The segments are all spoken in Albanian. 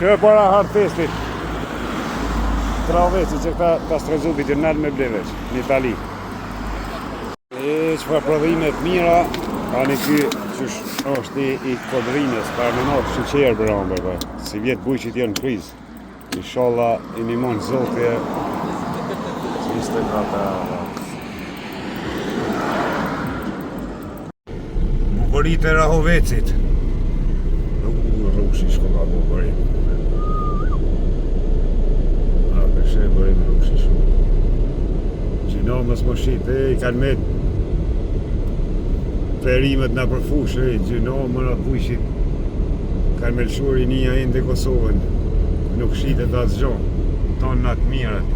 Kjo e para hartestit. Travesi që ta strezubit i nërë me bleveq, në Itali. E që fa prodhimet mira, ka në ky që është i kodrines, para në notë shqeqerë për ambër, si vjetë bujqit janë në krizë. Inshallah, i nimon zotje, që ishte nga ta... Bukurit e Rahovecit. Rrushi shkolla bukurit. Përshë e bërim rrushi shumë. Gjino mës më shite, i kanë met ferimet nga përfushë, gjino më në pujshit kanë me lëshur i një ende Kosovën. Nuk shitet asë gjonë, tonë në atë mirët.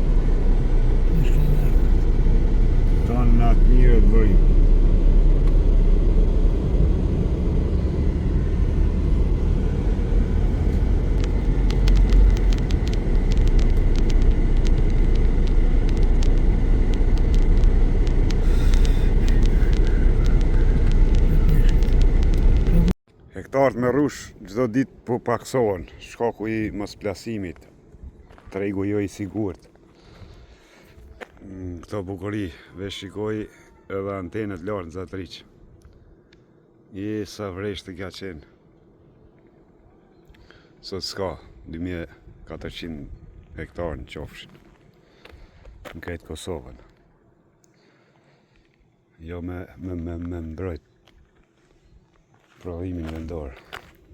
Tonë në atë mirët bërim. Hektarët me rrush çdo ditë po paksohen, shkaku i mos plasimit, tregu jo i sigurt. Këto bukuri, veç shikoj edhe antenet lartë në Zatriq. Sa vreshtë ka qenë. Sot s'ka, 2400 hektarë në qofshin. Në këtë Kosovën. Jo me mbrojt prodhimin vendor,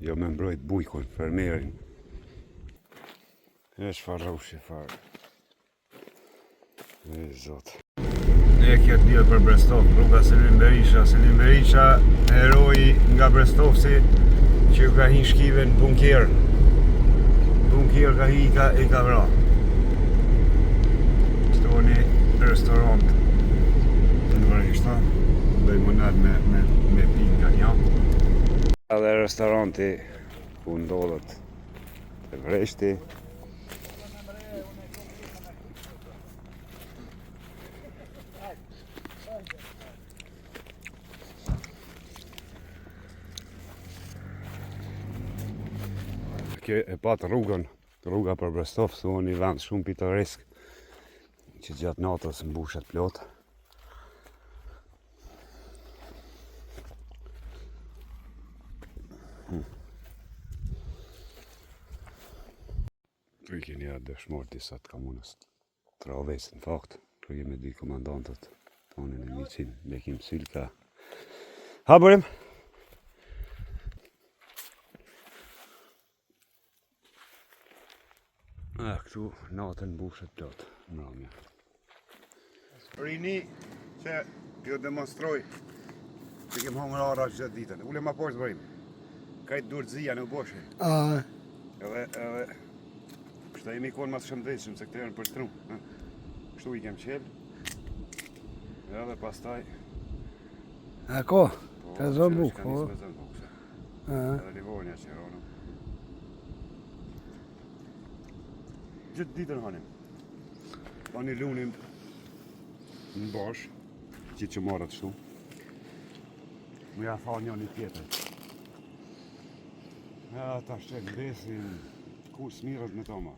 jo me mbrojt bujkun, fermerin. E çfarë rrushi farë. E zot. Ne kjetë lidhë për Brestov, rruga Selim Berisha, heroi nga Brestovsi që ka hi shkive në bunker. Bunker ka hi i ka vra. Qëto një restorant të në vërishta, dhe i munat me pinga një. Edhe restoranti ku ndodhet të vreshti. Kjo e patë rrugën, rruga për Brestov, su një vend shumë pitoresk që gjatë natës mbushet plot. Këtu i keni atë dëshmor disa të komunës Travesit në fakt. Këtu jemi dy komandantët tonë në miqin Bekim Sylka. Ha bërim? Këtu natën mbushet plot, mramja. Rini që jo demonstroj që kem hongër ara gjithë ditën. Ule ma poshtë bërim. Kajtë durëzia në boshe. Edhe kështu jemi konë mas shëndetshëm se këtë janë për stru. Kështu i kem qelë. Edhe pastaj... A ko? Të zonë bukë, po? Edhe Livonja që ronë. Gjithë ditën hanim. Pa një lunin në bosh, gjithë që marët shtu. Më ja tha një tjetër. Ja, ta shqek besin, ku smirët me toma.